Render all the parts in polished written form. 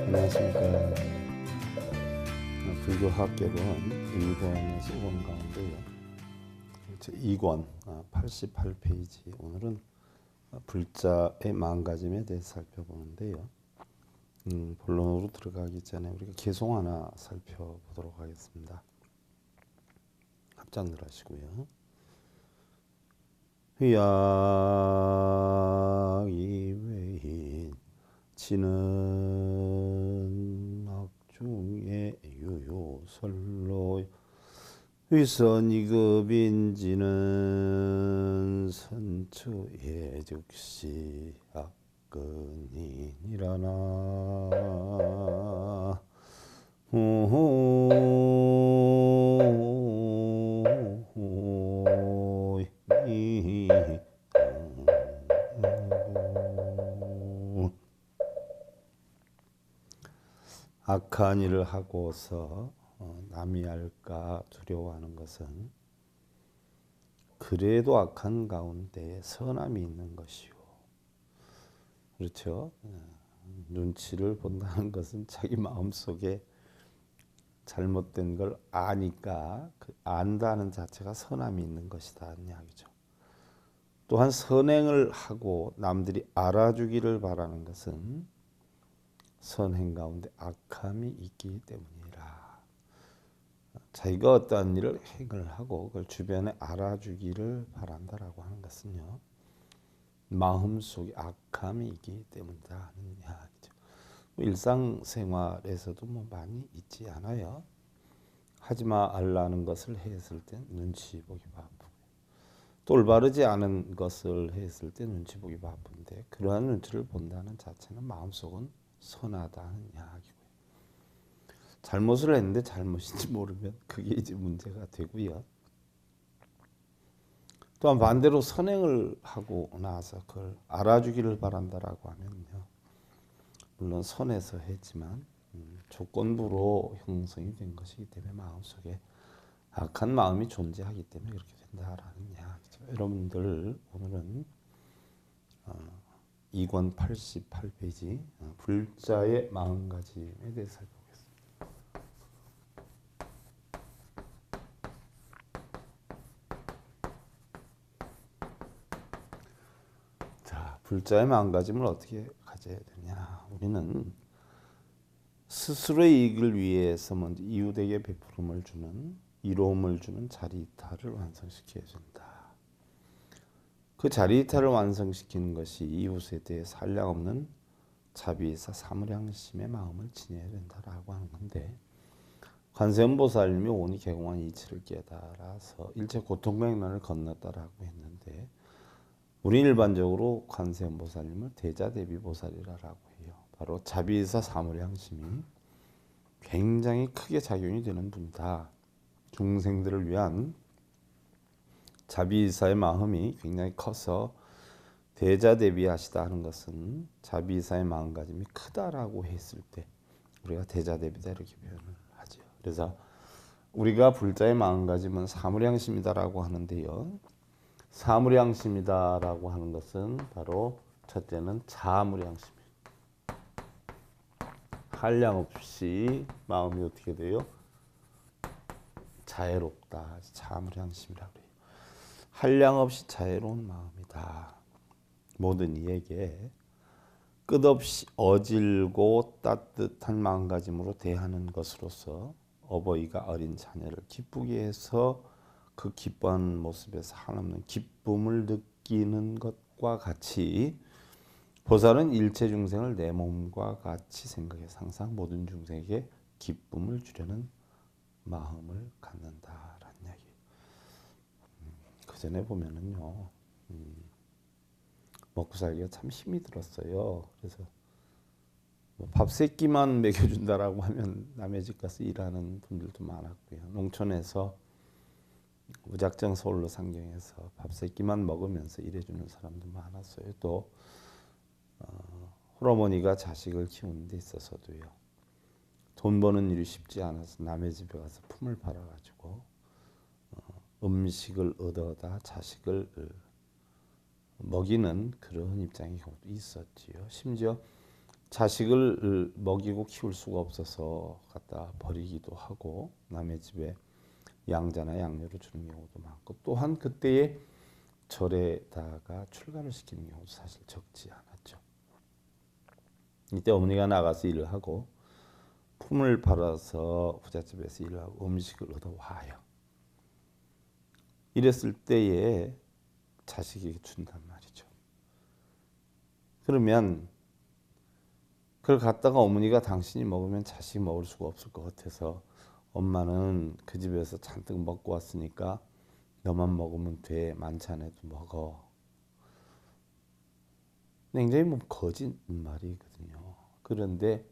안녕하십니까. 불교학개론 1권에서 5권 가운데요. 제 2권 88페이지 오늘은 불자의 마음가짐에 대해서 살펴보는데요. 본론으로 들어가기 전에 우리가 개송 하나 살펴보도록 하겠습니다. 합장들 하시고요. 휘약이 외인 지는 악중의 유효설로 위선이급인지는 선처의 즉시 악근이니라나 악한 일을 하고서 남이 알까 두려워하는 것은 그래도 악한 가운데 선함이 있는 것이요. 그렇죠? 눈치를 본다는 것은 자기 마음속에 잘못된 걸 아니까 그 안다는 자체가 선함이 있는 것이다 하는 이야기죠. 또한 선행을 하고 남들이 알아주기를 바라는 것은 선행 가운데 악함이 있기 때문이라. 자기가 어떠한 일을 행을 하고 그걸 주변에 알아주기를 바란다라고 하는 것은요, 마음속에 악함이 있기 때문이다 하는 이야기죠. 일상생활에서도 많이 있지 않아요. 하지마 알라는 것을 했을 때 눈치 보기 바쁘고, 또 올바르지 않은 것을 했을 때 눈치 보기 바쁜데, 그러한 눈치를 본다는 자체는 마음속은 선하다는 이야기고요. 잘못을 했는데 잘못인지 모르면 그게 이제 문제가 되고요. 또한 반대로 선행을 하고 나서 그걸 알아주기를 바란다라고 하면요, 물론 선에서 했지만 조건부로 형성이 된 것이기 때문에 마음속에 악한 마음이 존재하기 때문에 그렇게 된다라는 이야기죠. 여러분들 오늘은 2권 88페이지 불자의 마음가짐에 대해서 살펴보겠습니다. 자, 불자의 마음가짐을 어떻게 가져야 되냐? 우리는 스스로의 이익을 위해서 먼저 이웃에게 베풀음을 주는, 이로움을 주는 자리이타를 완성시켜야 된다. 그 자리이타를 완성시키는 것이 이웃에 대해 한량없는 자비이사 사무량심의 마음을 지녀야 된다라고 하는 건데, 관세음보살님이 오니 개공한 이치를 깨달아서 일체 고통백난을 건넜다라고 했는데, 우리 일반적으로 관세음보살님을 대자대비보살이라고 해요. 바로 자비이사 사무량심이 굉장히 크게 작용이 되는 분이다. 중생들을 위한 자비이사의 마음이 굉장히 커서 대자대비하시다 하는 것은 자비이사의 마음가짐이 크다라고 했을 때 우리가 대자대비다 이렇게 표현을 하죠. 그래서 우리가 불자의 마음가짐은 사무량심이다라고 하는데요, 사무량심이다라고 하는 것은 바로 첫째는 자무량심이에요. 한량 없이 마음이 어떻게 돼요? 자애롭다. 자무량심이라고 해요. 한량 없이 자애로운 마음이다. 모든 이에게 끝없이 어질고 따뜻한 마음가짐으로 대하는 것으로서 어버이가 어린 자녀를 기쁘게 해서 그 기뻐하는 모습에서 한없는 기쁨을 느끼는 것과 같이, 보살은 일체 중생을 내 몸과 같이 생각해서 항상 모든 중생에게 기쁨을 주려는 마음을 갖는다라는 이야기. 그 전에 보면은요, 먹고 살기가 참 힘이 들었어요. 그래서 밥 세 끼만 먹여준다라고 하면 남의 집 가서 일하는 분들도 많았고요. 농촌에서 무작정 서울로 상경해서 밥 세 끼만 먹으면서 일해주는 사람도 많았어요. 또 홀어머니가 자식을 키우는 데 있어서도요, 돈 버는 일이 쉽지 않아서 남의 집에 가서 품을 팔아가지고 음식을 얻어다 자식을 먹이는 그런 입장의 경우도 있었지요. 심지어 자식을 먹이고 키울 수가 없어서 갖다 버리기도 하고 남의 집에 양자나 양녀로 주는 경우도 많고, 또한 그때에 절에다가 출가를 시키는 경우도 사실 적지 않았죠. 이때 어머니가 나가서 일을 하고 품을 팔아서 부잣집에서 일을 하고 음식을 얻어와요. 이랬을 때에 자식에게 준단 말이죠. 그러면 그걸 갖다가 어머니가 당신이 먹으면 자식이 먹을 수가 없을 것 같아서 엄마는 그 집에서 잔뜩 먹고 왔으니까 너만 먹으면 돼. 만찬에도 먹어. 굉장히 뭐 거짓말이거든요. 그런데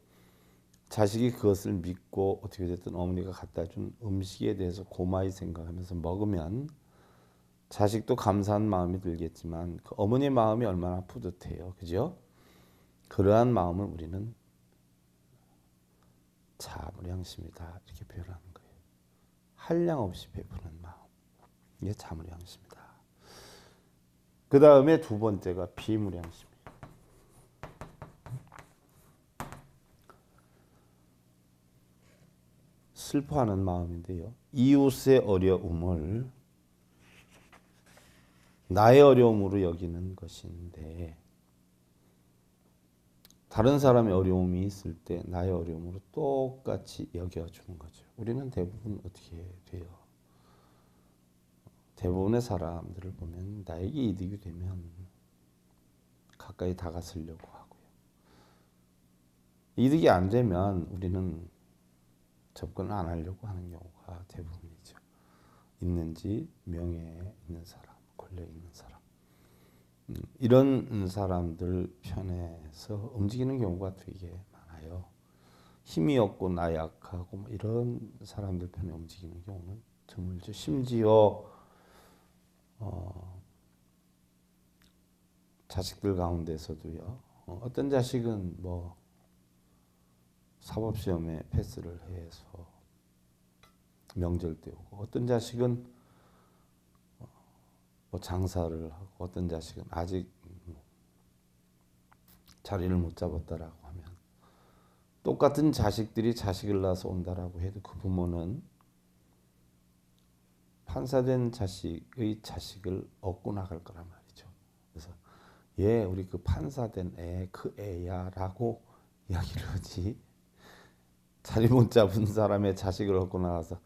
자식이 그것을 믿고 어떻게 됐든 어머니가 갖다 준 음식에 대해서 고마히 생각하면서 먹으면 자식도 감사한 마음이 들겠지만 그 어머니의 마음이 얼마나 뿌듯해요. 그죠? 그러한 마음을 우리는 자무량심이다 이렇게 표현하는 거예요. 한량 없이 베푸는 마음. 이게 자무량심이다. 그 다음에 두 번째가 비무량심이에요. 슬퍼하는 마음인데요. 이웃의 어려움을 나의 어려움으로 여기는 것인데, 다른 사람의 어려움이 있을 때 나의 어려움으로 똑같이 여겨주는 거죠. 우리는 대부분 어떻게 돼요? 대부분의 사람들을 보면 나에게 이득이 되면 가까이 다가서려고 하고요. 이득이 안 되면 우리는 접근을 안 하려고 하는 경우가 대부분이죠. 있는지 명예에 있는 사람, 권력에 있는 사람. 이런 사람들 편에서 움직이는 경우가 되게 많아요. 힘이 없고 나약하고 뭐 이런 사람들 편에 움직이는 경우는 드물죠. 심지어 자식들 가운데서도요. 어떤 자식은 뭐 사법시험에 패스를 해서 명절 때 오고, 어떤 자식은 뭐 장사를 하고, 어떤 자식은 아직 자리를 못 잡았다라고 하면, 똑같은 자식들이 자식을 낳아서 온다라고 해도 그 부모는 판사된 자식의 자식을 얻고 나갈 거란 말이죠. 그래서 우리 그 판사된 애, 그 애야라고 이야기를 하지, 자리 못 잡은 사람의 자식을 얻고 나가서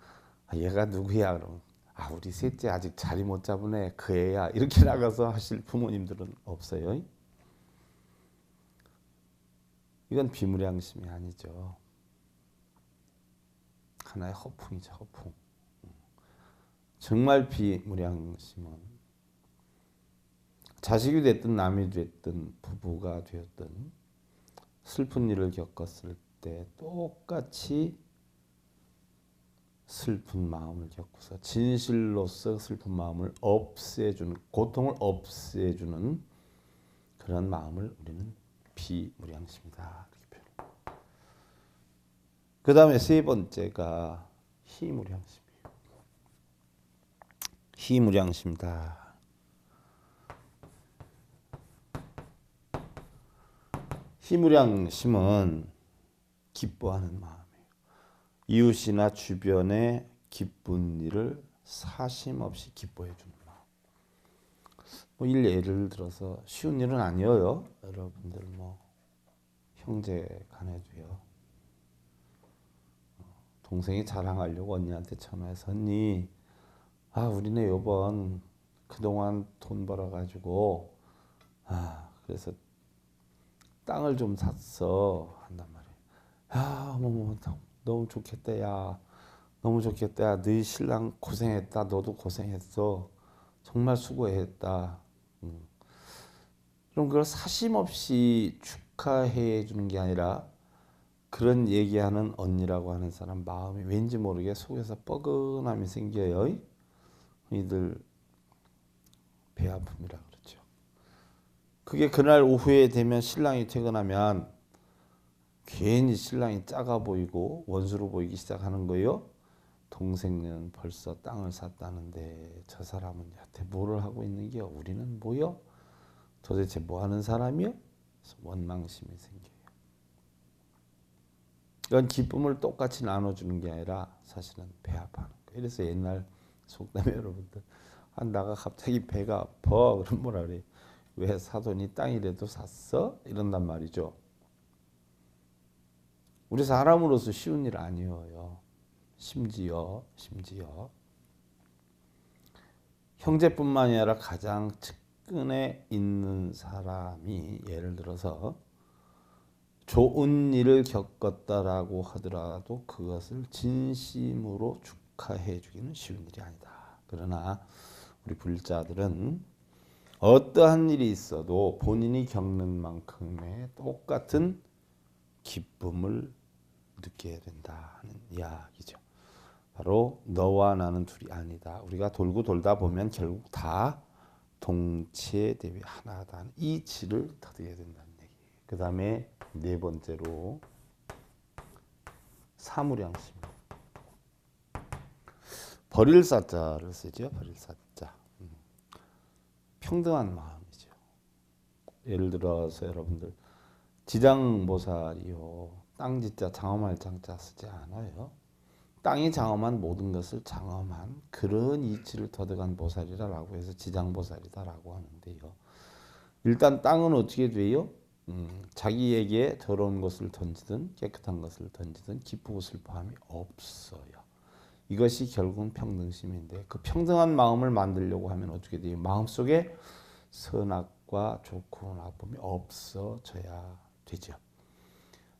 얘가 누구야? 그러면 우리 셋째 아직 자리 못 잡은 애, 그 애야, 이렇게 나가서 하실 부모님들은 없어요. 이건 비무량심이 아니죠. 하나의 허풍이죠, 허풍. 정말 비무량심은 자식이 됐든 남이 됐든 부부가 되었든 슬픈 일을 겪었을 때 똑같이 슬픈 마음을 겪고서 진실로서 슬픈 마음을 없애주는, 고통을 없애주는 그런 마음을 우리는 비무량심이다 이렇게 표현합니다. 그 다음에 세 번째가 희무량심이에요. 희무량심이다. 희무량심은 기뻐하는 마음이에요. 이웃이나 주변의 기쁜 일을 사심 없이 기뻐해 주는 마음. 뭐 예를 들어서 쉬운 일은 아니에요. 여러분들 뭐 형제 간에도요. 동생이 자랑하려고 언니한테 전화해서 언니, 우리네 요번 그동안 돈 벌어가지고 그래서 땅을 좀 샀어 한단 말이에요. 뭐 너무 좋겠다 야. 너무 좋겠다 야. 너희 신랑 고생했다. 너도 고생했어. 정말 수고했다. 그럼 그걸 사심 없이 축하해 주는 게 아니라 그런 얘기하는 언니라고 하는 사람 마음이 왠지 모르게 속에서 뻐근함이 생겨요. 이들 배 아픔이라 그러죠. 그게 그날 오후에 되면 신랑이 퇴근하면 괜히 신랑이 작아 보이고 원수로 보이기 시작하는 거예요. 동생은 벌써 땅을 샀다는데 저 사람은 여태 뭐를 하고 있는 게요. 우리는 뭐요? 도대체 뭐 하는 사람이요? 그래서 원망심이 생겨요. 이건 기쁨을 똑같이 나눠주는 게 아니라 사실은 배합하는 거예요. 그래서 옛날 속담에 여러분들 나가 갑자기 배가 아파 그럼 뭐라 그래? 왜 사돈이 땅이라도 샀어? 이런단 말이죠. 우리 사람으로서 쉬운 일 아니에요. 심지어 형제뿐만이 아니라 가장 측근에 있는 사람이 예를 들어서 좋은 일을 겪었다라고 하더라도 그것을 진심으로 축하해 주기는 쉬운 일이 아니다. 그러나 우리 불자들은 어떠한 일이 있어도 본인이 겪는 만큼의 똑같은 기쁨을 느껴야 된다는 이야기죠. 바로 너와 나는 둘이 아니다. 우리가 돌고 돌다 보면 결국 다 동체 대비 하나다. 이 질을 터득해야 된다는 얘기. 그 다음에 네 번째로 사무량심. 버릴 사자를 쓰죠. 버릴 사자. 평등한 마음이죠. 예를 들어서 여러분들 지장보살이요. 땅지자 장엄할 장자 쓰지 않아요. 땅이 장엄한 모든 것을 장엄한 그런 이치를 터득한 보살이라고 해서 지장보살이다라고 하는데요. 일단 땅은 어떻게 돼요? 자기에게 더러운 것을 던지든 깨끗한 것을 던지든 기쁘고 슬퍼함이 없어요. 이것이 결국은 평등심인데 그 평등한 마음을 만들려고 하면 어떻게 돼요? 마음속에 선악과 좋고 나쁨이 없어져야 되죠.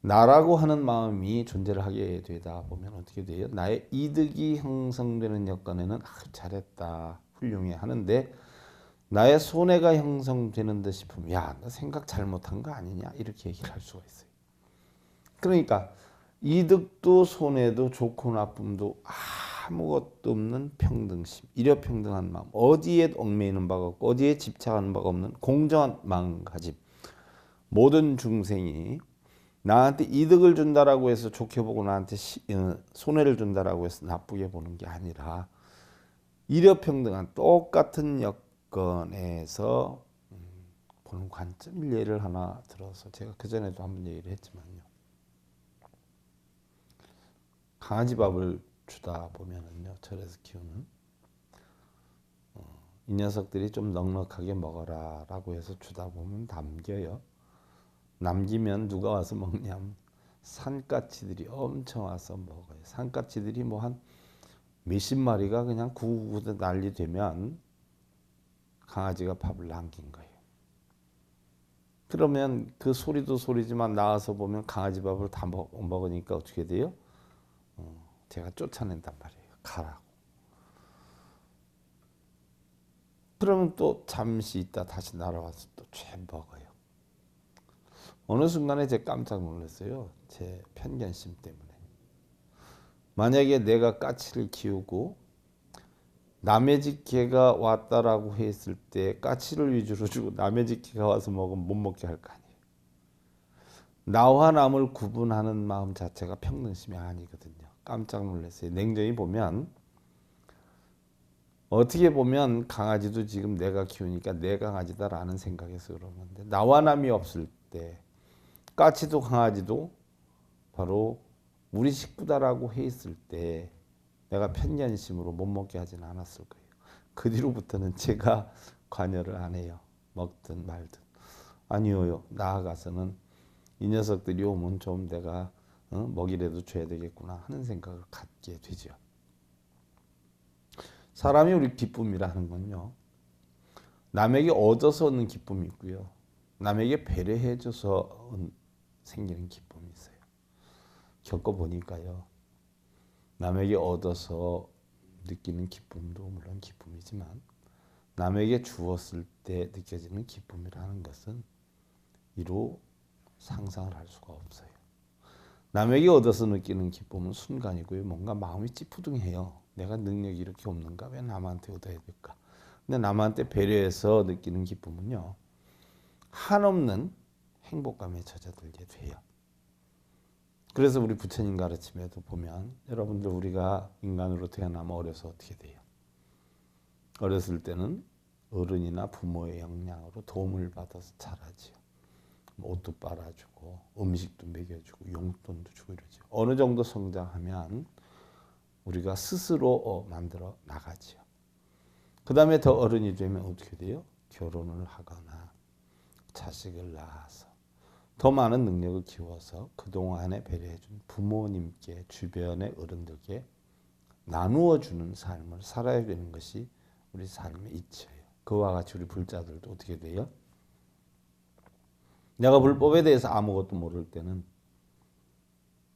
나라고 하는 마음이 존재를 하게 되다 보면 어떻게 돼요? 나의 이득이 형성되는 여건에는 잘했다, 훌륭해 하는데 나의 손해가 형성되는 듯 싶으면 야, 너 생각 잘못한 거 아니냐? 이렇게 얘기를 할 수가 있어요. 그러니까 이득도 손해도 좋고 나쁨도 아무것도 없는 평등심, 일여평등한 마음, 어디에 얽매이는 바가 없고 어디에 집착하는 바가 없는 공정한 마음가짐. 모든 중생이 나한테 이득을 준다라고 해서 좋게 보고 나한테 손해를 준다라고 해서 나쁘게 보는 게 아니라 일여평등한 똑같은 여건에서 보는 관점. 예를 하나 들어서 제가 그전에도 한번 얘기를 했지만요. 강아지 밥을 주다 보면은요, 절에서 키우는 이 녀석들이 좀 넉넉하게 먹어라 라고 해서 주다 보면 남겨요. 남기면 누가 와서 먹냐면 산까치들이 엄청 와서 먹어요. 산까치들이 뭐 한 몇십 마리가 그냥 구구구구 난리 되면 강아지가 밥을 남긴 거예요. 그러면 그 소리도 소리지만 나와서 보면 강아지 밥을 다 먹으니까 어떻게 돼요? 제가 쫓아낸단 말이에요. 가라고. 그러면 또 잠시 있다 다시 날아와서 또 죄 먹어요. 어느 순간에 제가 깜짝 놀랐어요. 제 편견심 때문에. 만약에 내가 까치를 키우고 남의 집 개가 왔다라고 했을 때 까치를 위주로 주고 남의 집 개가 와서 먹으면 못 먹게 할 거 아니에요. 나와 남을 구분하는 마음 자체가 평등심이 아니거든요. 깜짝 놀랐어요. 냉정히 보면 어떻게 보면 강아지도 지금 내가 키우니까 내 강아지다라는 생각에서 그런 건데 나와 남이 없을 때 까치도 강아지도 바로 우리 식구다라고 했을 때 내가 편견심으로 못 먹게 하지는 않았을 거예요. 그 뒤로부터는 제가 관여를 안 해요. 먹든 말든. 아니요. 나아가서는 이 녀석들이 오면 좀 내가 먹이라도 줘야 되겠구나 하는 생각을 갖게 되죠. 사람이 우리 기쁨이라는 건요. 남에게 얻어서 얻는 기쁨이 있고요. 남에게 배려해줘서 생기는 기쁨이 있어요. 겪어보니까요. 남에게 얻어서 느끼는 기쁨도 물론 기쁨이지만 남에게 주었을 때 느껴지는 기쁨이라는 것은 이루 상상을 할 수가 없어요. 남에게 얻어서 느끼는 기쁨은 순간이고요. 뭔가 마음이 찌푸둥해요. 내가 능력이 이렇게 없는가? 왜 남한테 얻어야 될까? 근데 남한테 배려해서 느끼는 기쁨은요. 한없는 행복감에 젖어들게 돼요. 그래서 우리 부처님 가르침에도 보면 여러분들 우리가 인간으로 태어나면 어려서 어떻게 돼요? 어렸을 때는 어른이나 부모의 영향으로 도움을 받아서 자라지요. 옷도 빨아주고 음식도 먹여주고 용돈도 주고 이러죠. 어느 정도 성장하면 우리가 스스로 만들어 나가지요. 그 다음에 더 어른이 되면 어떻게 돼요? 결혼을 하거나 자식을 낳아서 더 많은 능력을 키워서 그동안에 배려해준 부모님께 주변의 어른들께 나누어 주는 삶을 살아야 되는 것이 우리 삶의 이치예요. 그와 같이 우리 불자들도 어떻게 돼요? 내가 불법에 대해서 아무것도 모를 때는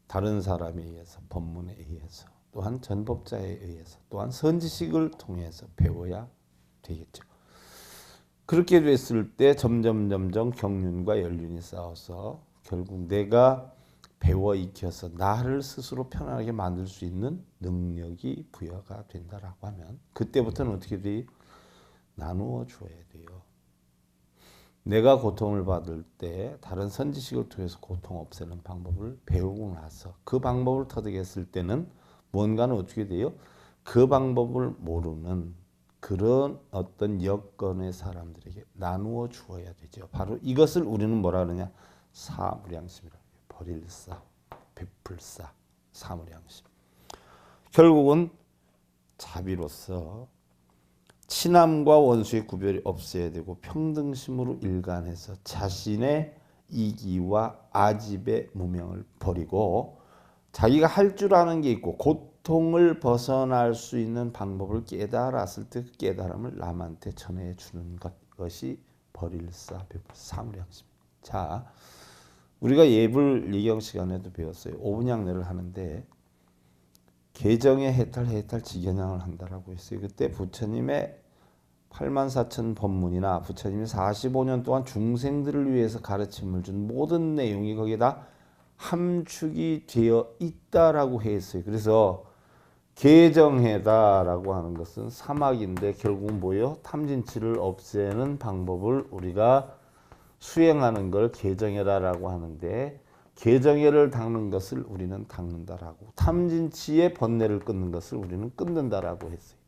다른 사람에 의해서, 법문에 의해서, 또한 전법자에 의해서, 또한 선지식을 통해서 배워야 되겠죠. 그렇게 됐을 때 점점 경륜과 연륜이 쌓여서 결국 내가 배워 익혀서 나를 스스로 편안하게 만들 수 있는 능력이 부여가 된다라고 하면 그때부터는 어떻게 돼요? 나누어 줘야 돼요. 내가 고통을 받을 때 다른 선지식을 통해서 고통 없애는 방법을 배우고 나서 그 방법을 터득했을 때는 뭔가는 어떻게 돼요? 그 방법을 모르는 그런 어떤 여건의 사람들에게 나누어 주어야 되죠. 바로 이것을 우리는 뭐라 그러냐? 사무량심이라고 해요. 버릴사, 베풀사, 사무량심. 결국은 자비로서 친함과 원수의 구별이 없어야 되고 평등심으로 일관해서 자신의 이기와 아집의 무명을 버리고 자기가 할 줄 아는 게 있고 고통을 벗어날 수 있는 방법을 깨달았을 때 그 깨달음을 남한테 전해 주는 것이 버릴사, 베풀, 사무량심. 자, 우리가 예불 예경 시간에도 배웠어요. 오분양례를 하는데 계정의 해탈 직연양을 한다라고 했어요. 그때 부처님의 84,000 법문이나 부처님이 45년 동안 중생들을 위해서 가르침을 준 모든 내용이 거기에다 함축이 되어 있다라고 했어요. 그래서 계정해다라고 하는 것은 사막인데 결국은 뭐예요? 탐진치를 없애는 방법을 우리가 수행하는 걸 계정해다라고 하는데 계정해를 닦는 것을 우리는 닦는다라고 탐진치의 번뇌를 끊는 것을 우리는 끊는다라고 했어요.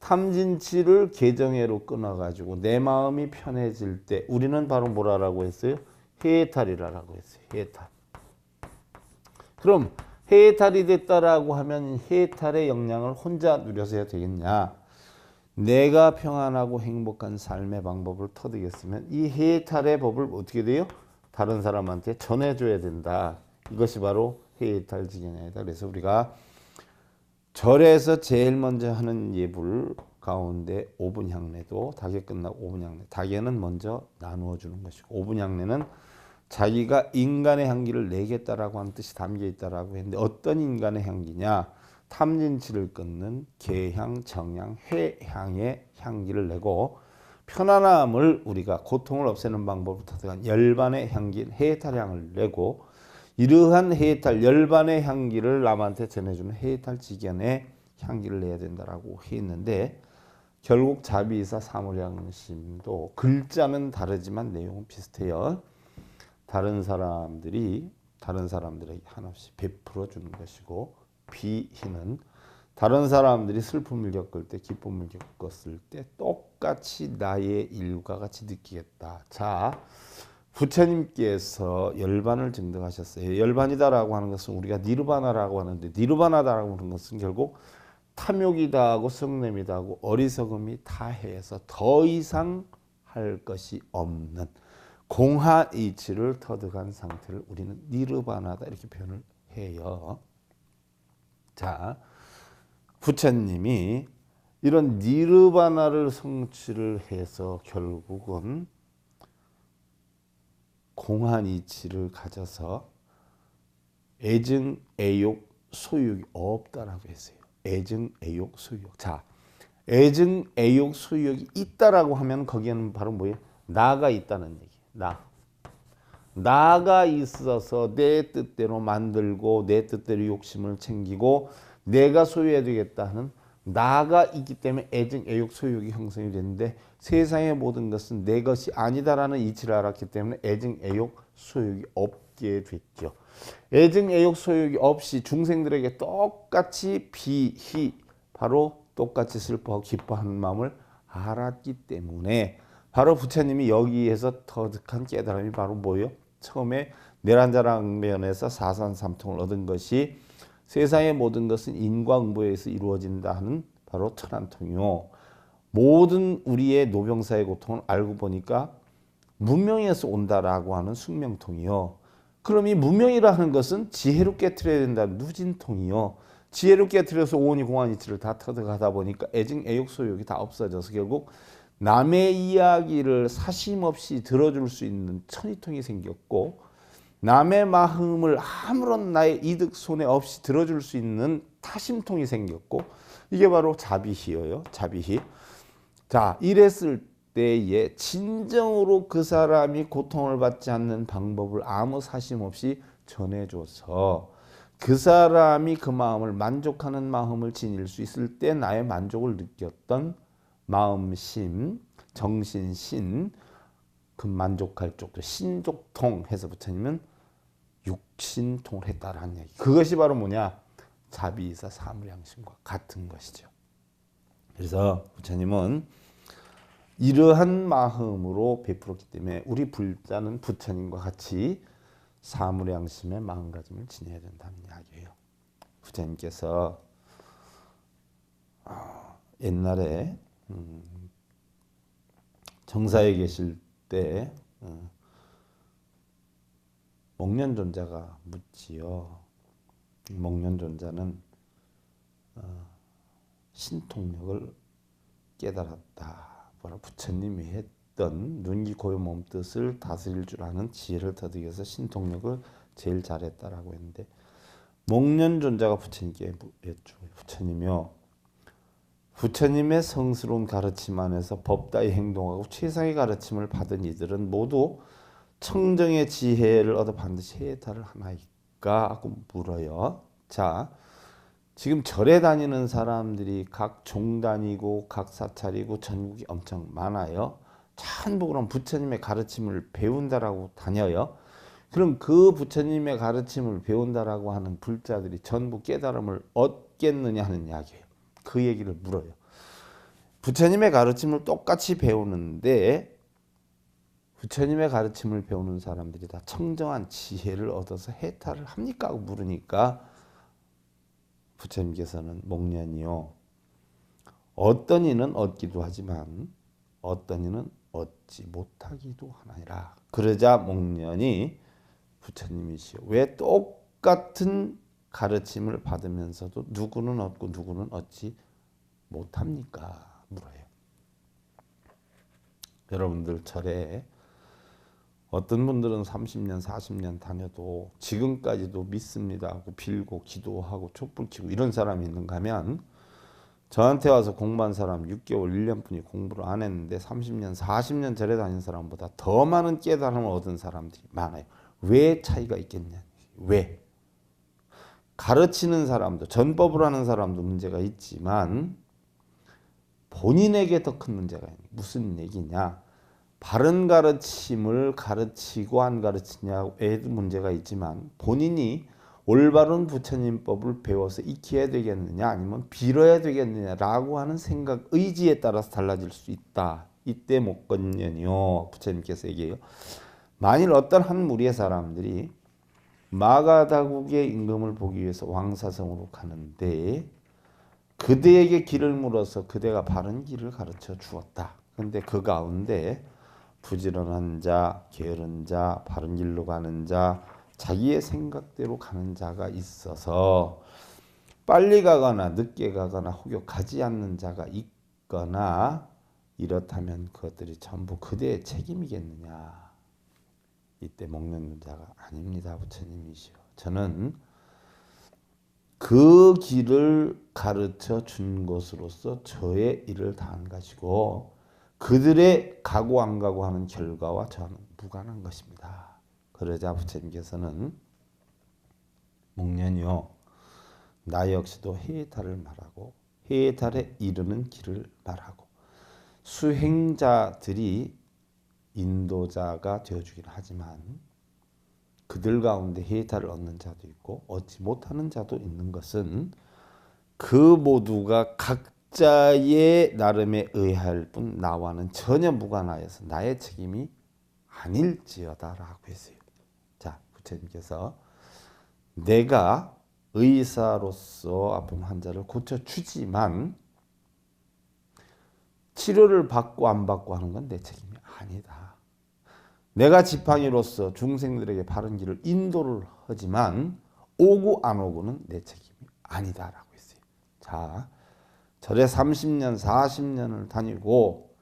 탐진치를 계정해로 끊어가지고 내 마음이 편해질 때 우리는 바로 뭐라고 했어요? 해탈이라고 했어요. 해탈. 그럼 해탈이 됐다라고 하면 해탈의 영향을 혼자 누려서 해야 되겠냐? 내가 평안하고 행복한 삶의 방법을 터득했으면 이 해탈의 법을 어떻게 돼요? 다른 사람한테 전해줘야 된다. 이것이 바로 해탈 직연이다. 그래서 우리가 절에서 제일 먼저 하는 예불 가운데 5분 향례도 닭에 끝나고 5분 향례. 닭에는 먼저 나누어 주는 것이고 5분 향례는 자기가 인간의 향기를 내겠다라고 하는 뜻이 담겨 있다라고 했는데 어떤 인간의 향기냐? 탐진치를 끊는 계향, 정향, 회향의 향기를 내고 편안함을 우리가 고통을 없애는 방법을 터득한 열반의 향기인 해탈향을 내고 이러한 해탈 열반의 향기를 남한테 전해주는 해탈 직연의 향기를 내야 된다라고 했는데 결국 자비이사 사무량심도 글자는 다르지만 내용은 비슷해요. 다른 사람들에게 한없이 베풀어 주는 것이고 비희는 다른 사람들이 슬픔을 겪을 때 기쁨을 겪었을 때 똑같이 나의 일과 같이 느끼겠다. 자, 부처님께서 열반을 증득하셨어요. 열반이다라고 하는 것은 우리가 니르바나라고 하는데 니르바나다라고 하는 것은 결국 탐욕이다 하고 성냄이다 하고 어리석음이 다해서 더 이상 할 것이 없는 공하이치를 터득한 상태를 우리는 니르바나다 이렇게 표현을 해요. 자, 부처님이 이런 니르바나를 성취를 해서 결국은 공한이치를 가져서 애증, 애욕, 소유욕이 없다라고 했어요. 애증, 애욕, 소유욕. 자, 애증, 애욕, 소유욕이 있다라고 하면 거기에는 바로 뭐예요? 나가 있다는 얘기예요. 나가 있어서 내 뜻대로 만들고 내 뜻대로 욕심을 챙기고 내가 소유해야 되겠다 하는 나가 있기 때문에 애증, 애욕, 소유욕이 형성이 되는데 세상의 모든 것은 내 것이 아니다라는 이치를 알았기 때문에 애증, 애욕, 소유욕이 없게 됐죠. 애증, 애욕, 소유욕이 없이 중생들에게 똑같이 비희, 바로 똑같이 슬퍼하고 기뻐하는 마음을 알았기 때문에 바로 부처님이 여기에서 터득한 깨달음이 바로 뭐예요? 처음에 내란자랑면에서 사산삼통을 얻은 것이 세상의 모든 것은 인과응보에 의해서 이루어진다 하는 바로 천안통이요. 모든 우리의 노병사의 고통을 알고 보니까 문명에서 온다라고 하는 숙명통이요. 그럼 이 문명이라 하는 것은 지혜로 깨트려야 된다는 누진통이요. 지혜로 깨트려서 오온이 공한이치를 다 터득하다 보니까 애증, 애욕, 소욕이 다 없어져서 결국 남의 이야기를 사심없이 들어줄 수 있는 천이통이 생겼고, 남의 마음을 아무런 나의 이득 손해 없이 들어줄 수 있는 타심통이 생겼고, 이게 바로 자비희예요. 자비희. 자, 이랬을 때에 진정으로 그 사람이 고통을 받지 않는 방법을 아무 사심 없이 전해줘서 그 사람이 그 마음을 만족하는 마음을 지닐 수 있을 때 나의 만족을 느꼈던 마음심, 정신신, 그 만족할 쪽도 신족통 해서 부처님은 육신통을 했다라는 얘기. 그것이 바로 뭐냐? 자비이사 사무량심과 같은 것이죠. 그래서 부처님은 이러한 마음으로 베풀었기 때문에 우리 불자는 부처님과 같이 사무량심의 마음가짐을 지녀야 된다는 이야기예요. 부처님께서 옛날에 정사에 계실 때 목련존자가 묻지요. 목련존자는 신통력을 깨달았다. 바로 부처님이 했던 눈기 고요 몸뜻을 다스릴 줄 아는 지혜를 터득해서 신통력을 제일 잘했다라고 했는데, 목련존자가 부처님께 여쭈어요. 부처님이요, 부처님의 성스러운 가르침 안에서 법다이 행동하고 최상의 가르침을 받은 이들은 모두 청정의 지혜를 얻어 반드시 해탈을 하나이까 하고 물어요. 자, 지금 절에 다니는 사람들이 각 종 다니고 각 사찰이고 전국이 엄청 많아요. 전부 그럼 부처님의 가르침을 배운다라고 다녀요. 그럼 그 부처님의 가르침을 배운다라고 하는 불자들이 전부 깨달음을 얻겠느냐 하는 이야기예요. 그 얘기를 물어요. 부처님의 가르침을 똑같이 배우는데 부처님의 가르침을 배우는 사람들이 다 청정한 지혜를 얻어서 해탈을 합니까? 하고 물으니까 부처님께서는 목련이요, 어떤 이는 얻기도 하지만 어떤 이는 얻지 못하기도 하나니라. 그러자 목련이 부처님이시여, 왜 똑같은 가르침을 받으면서도 누구는 얻고 누구는 얻지 못합니까? 물어요. 여러분들 절에 어떤 분들은 30년 40년 다녀도 지금까지도 믿습니다 하고 빌고 기도하고 촛불 켜고 이런 사람이 있는가 하면, 저한테 와서 공부한 사람 6개월 1년뿐이 공부를 안 했는데 30년 40년 절에 다닌 사람보다 더 많은 깨달음을 얻은 사람들이 많아요. 왜 차이가 있겠냐? 왜? 가르치는 사람도, 전법을 하는 사람도 문제가 있지만 본인에게 더 큰 문제가 있는, 무슨 얘기냐? 바른 가르침을 가르치고 안 가르치냐에도 문제가 있지만 본인이 올바른 부처님법을 배워서 익혀야 되겠느냐 아니면 빌어야 되겠느냐라고 하는 생각, 의지에 따라서 달라질 수 있다. 이때 목건년이요, 부처님께서 얘기해요. 만일 어떤 한 무리의 사람들이 마가다국의 임금을 보기 위해서 왕사성으로 가는데 그대에게 길을 물어서 그대가 바른 길을 가르쳐 주었다. 그런데 그 가운데 부지런한 자, 게으른 자, 바른 길로 가는 자, 자기의 생각대로 가는 자가 있어서 빨리 가거나 늦게 가거나 혹여 가지 않는 자가 있거나 이렇다면 그것들이 전부 그대의 책임이겠느냐. 이때 먹는 자가 아닙니다. 부처님이시여. 저는 그 길을 가르쳐 준 것으로서 저의 일을 다한 것이고 그들의 가고 안 가고 하는 결과와 저는 무관한 것입니다. 그러자 부처님께서는 목련이요, 나 역시도 해탈을 말하고 해탈에 이르는 길을 말하고 수행자들이 인도자가 되어주긴 하지만 그들 가운데 해탈을 얻는 자도 있고 얻지 못하는 자도 있는 것은 그 모두가 각자의 나름에 의할 뿐 나와는 전혀 무관하여서 나의 책임이 아닐지어다라고 했어요. 부처님께서 내가 의사로서 아픈 환자를 고쳐주지만 치료를 받고 안 받고 하는 건 내 책임이 아니다. 내가 지팡이로서 중생들에게 바른 길을 인도를 하지만 오고 안 오고는 내 책임이 아니다라고 했어요. 자, 절에 30년, 40년을 다니고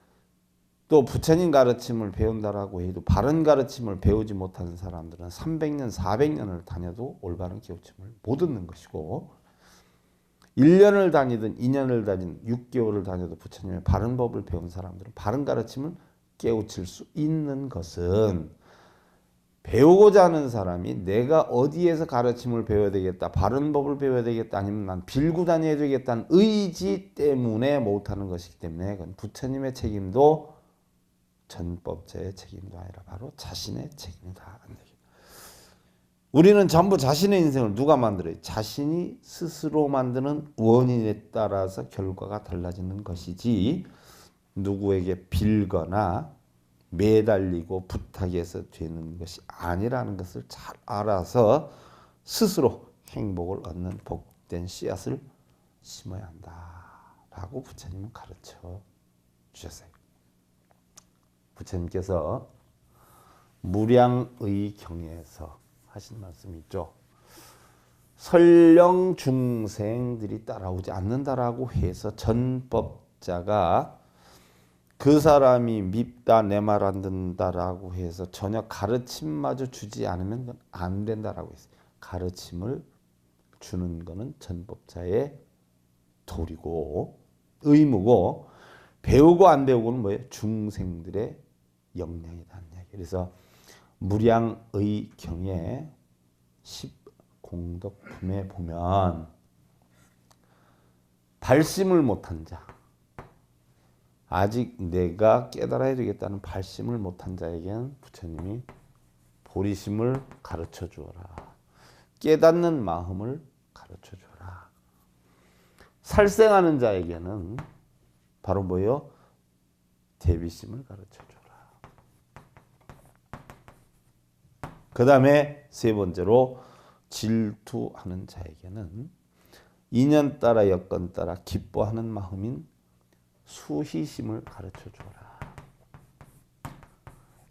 또 부처님 가르침을 배운다라고 해도 바른 가르침을 배우지 못하는 사람들은 300년, 400년을 다녀도 올바른 깨우침을 못 얻는 것이고 1년을 다니든 2년을 다니든 6개월을 다녀도 부처님의 바른 법을 배운 사람들은 바른 가르침을 깨우칠 수 있는 것은 배우고자 하는 사람이 내가 어디에서 가르침을 배워야 되겠다, 바른 법을 배워야 되겠다, 아니면 난 빌고 다녀야 되겠다는 의지 때문에 못하는 것이기 때문에 그건 부처님의 책임도 전법자의 책임도 아니라 바로 자신의 책임이다. 우리는 전부 자신의 인생을 누가 만들어요? 자신이 스스로 만드는 원인에 따라서 결과가 달라지는 것이지 누구에게 빌거나 매달리고 부탁해서 되는 것이 아니라는 것을 잘 알아서 스스로 행복을 얻는 복된 씨앗을 심어야 한다라고 부처님은 가르쳐 주셨어요. 부처님께서 무량의 경에서 하신 말씀이 있죠. 설령 중생들이 따라오지 않는다라고 해서 전법자가 그 사람이 밉다, 내 말 안 듣는다라고 해서 전혀 가르침마저 주지 않으면 안 된다라고 했어요. 가르침을 주는 거는 전법자의 도리고 의무고 배우고 안 배우고는 뭐예요? 중생들의 역량이라는 이야기. 그래서 무량의 경에 10공덕품에 보면 발심을 못한 자, 아직 내가 깨달아야 되겠다는 발심을 못한 자에게는 부처님이 보리심을 가르쳐 주어라. 깨닫는 마음을 가르쳐 주어라. 살생하는 자에게는 바로 뭐예요? 대비심을 가르쳐 주어라. 그 다음에 세 번째로 질투하는 자에게는 인연 따라 여건 따라 기뻐하는 마음인 수희심을 가르쳐 주어라.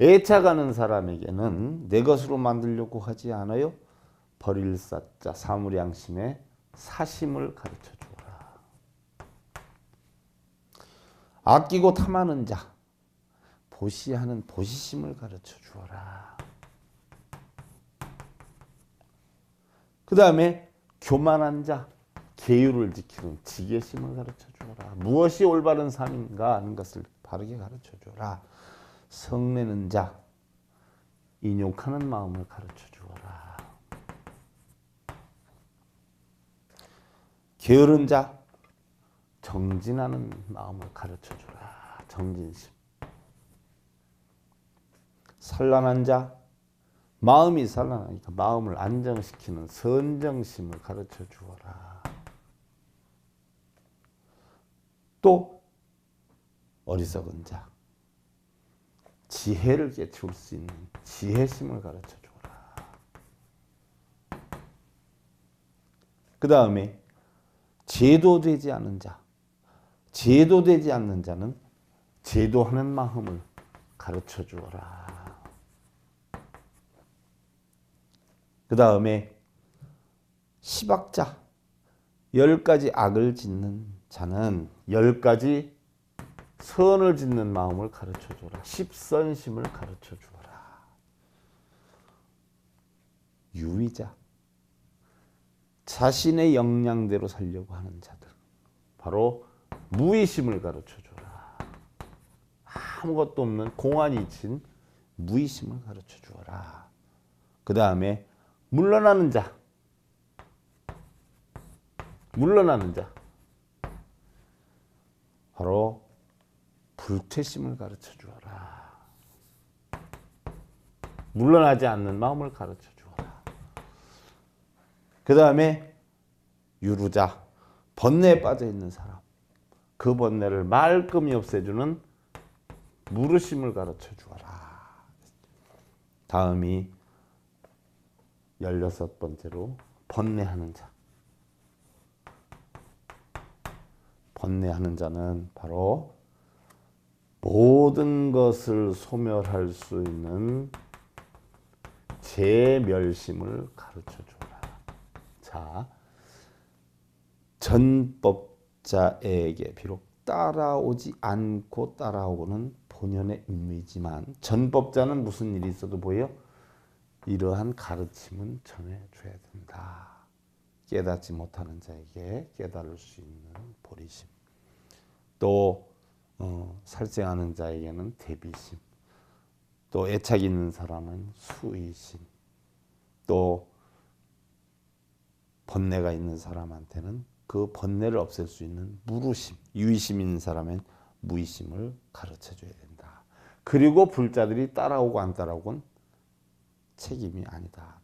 애착하는 사람에게는 내 것으로 만들려고 하지 않아요. 버릴 사자 사무량심의 사심을 가르쳐 주어라. 아끼고 탐하는 자 보시하는 보시심을 가르쳐 주어라. 그 다음에 교만한 자 계율을 지키는 지계심을 가르쳐 주어라. 무엇이 올바른 삶인가 하는 것을 바르게 가르쳐 주어라. 성내는 자 인욕하는 마음을 가르쳐 주어라. 게으른 자 정진하는 마음을 가르쳐 주라. 정진심. 산란한 자 마음이 산란하니까 마음을 안정시키는 선정심을 가르쳐 주어라. 또 어리석은 자 지혜를 깨치울 수 있는 지혜심을 가르쳐 주어라. 그 다음에 제도되지 않은 자 제도되지 않는 자는 제도하는 마음을 가르쳐 주어라. 그 다음에 시박자 10가지 악을 짓는 자는 10가지 선을 짓는 마음을 가르쳐 주어라. 십선심을 가르쳐 주어라. 유의자 자신의 역량대로 살려고 하는 자들 바로 무의심을 가르쳐 주어라. 아무것도 없는 공안이 친 무의심을 가르쳐 주어라. 그 다음에 물러나는 자 바로 불퇴심을 가르쳐 주어라. 물러나지 않는 마음을 가르쳐 주어라. 그 다음에 유루자 번뇌에 빠져 있는 사람 그 번뇌를 말끔히 없애주는 무르심을 가르쳐 주어라. 다음이 16번째로 번뇌하는 자. 번뇌하는 자는 바로 모든 것을 소멸할 수 있는 제멸심을 가르쳐 주라. 자, 전법자에게 비록 따라오지 않고 따라오고는 본연의 임무이지만 전법자는 무슨 일이 있어도 보여? 이러한 가르침은 전해줘야 된다. 깨닫지 못하는 자에게 깨달을 수 있는 보리심. 또 살생하는 자에게는 대비심. 또 애착 있는 사람은 수의심. 또 번뇌가 있는 사람한테는 그 번뇌를 없앨 수 있는 무루심. 유의심 있는 사람은 무의심을 가르쳐줘야 된다. 그리고 불자들이 따라오고 안 따라오곤 책임이 아니다.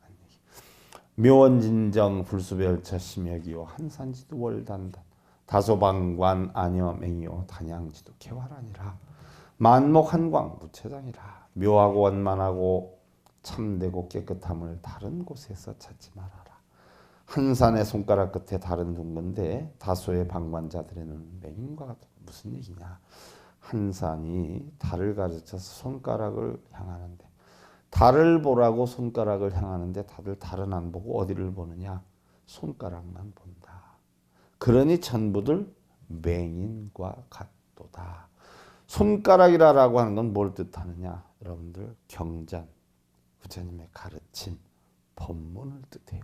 묘원진정 불수별처 심혁이요 한산지도 월단단 다소방관 아녀맹이요 단양지도 개활하니라. 만목한광 무체장이라. 묘하고 원만하고 참되고 깨끗함을 다른 곳에서 찾지 말아라. 한산의 손가락 끝에 달은 둥근데 다소의 방관자들에는 맹인과 같다. 무슨 얘기냐. 한산이 달을 가르쳐서 손가락을 향하는데 달을 보라고 손가락을 향하는데 다들 달은 안 보고 어디를 보느냐. 손가락만 본다. 그러니 전부들 맹인과 같도다. 손가락이라고 하는 건 뭘 뜻하느냐. 여러분들 경전, 부처님의 가르침, 법문을 뜻해요.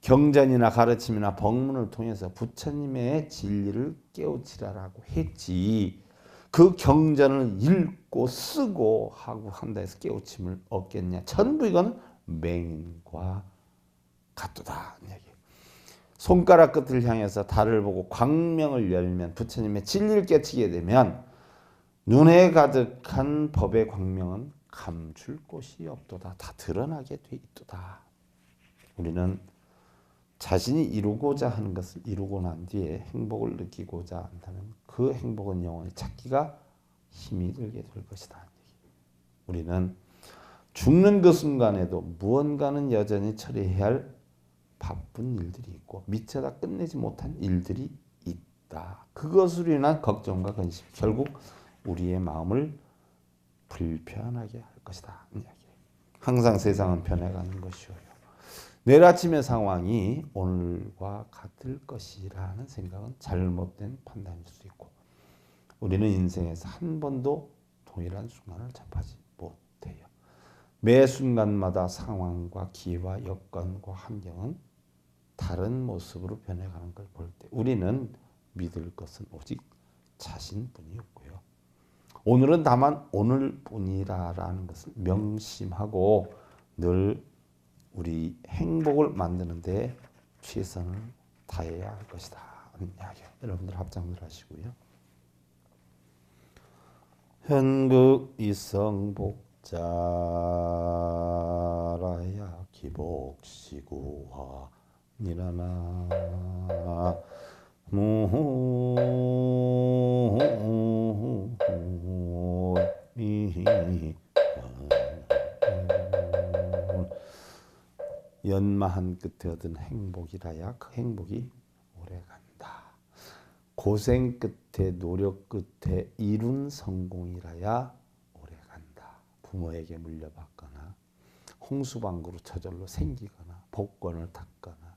경전이나 가르침이나 법문을 통해서 부처님의 진리를 깨우치라라고 했지. 그 경전을 읽고 쓰고 하고 한다 해서 깨우침을 얻겠냐. 전부 이건 맹인과 같도다. 손가락 끝을 향해서 달을 보고 광명을 열면 부처님의 진리를 깨치게 되면 눈에 가득한 법의 광명은 감출 곳이 없도다. 다 드러나게 돼 있도다. 우리는 자신이 이루고자 하는 것을 이루고 난 뒤에 행복을 느끼고자 한다면 그 행복은 영원히 찾기가 힘이 들게 될 것이다. 우리는 죽는 그 순간에도 무언가는 여전히 처리해야 할 바쁜 일들이 있고 미처 끝내지 못한 일들이 있다. 그것으로 인한 걱정과 근심, 결국 우리의 마음을 불편하게 할 것이다. 항상 세상은 변해가는 것이요. 내일 아침의 상황이 오늘과 같을 것이라는 생각은 잘못된 판단일 수 있고 우리는 인생에서 한 번도 동일한 순간을 접하지 못해요. 매 순간마다 상황과 기회와 여건과 환경은 다른 모습으로 변해가는 걸 볼 때 우리는 믿을 것은 오직 자신뿐이었고요. 오늘은 다만 오늘뿐이라는 것을 명심하고 늘 우리 행복을 만드는 데 최선을 다해야 할 것이다. 여러분들 합장들 하시고요. 현극 이성복자라야 기복시구화 니라나 연마한 끝에 얻은 행복이라야 그 행복이 오래간다. 고생 끝에 노력 끝에 이룬 성공이라야 오래간다. 부모에게 물려받거나 홍수방구로 저절로 생기거나 복권을 탔거나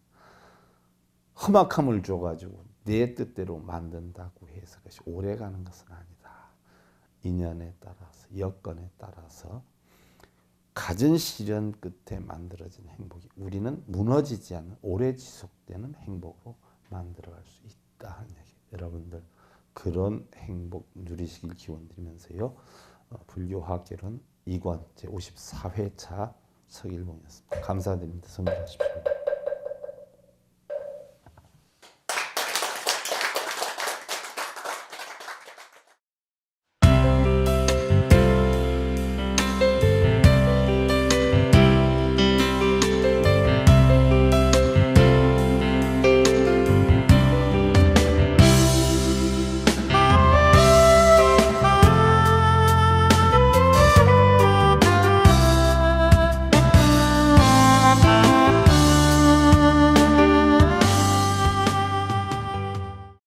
험악함을 줘가지고 내 뜻대로 만든다고 해서 그것이 오래가는 것은 아니다. 인연에 따라서 여건에 따라서 갖은 시련 끝에 만들어진 행복이 우리는 무너지지 않는 오래 지속되는 행복으로 만들어갈 수 있다. 여러분들 그런 행복 누리시길 기원드리면서요. 불교화학개론 2권 제54회차 서길봉이었습니다. 감사드립니다. 선물하십시오.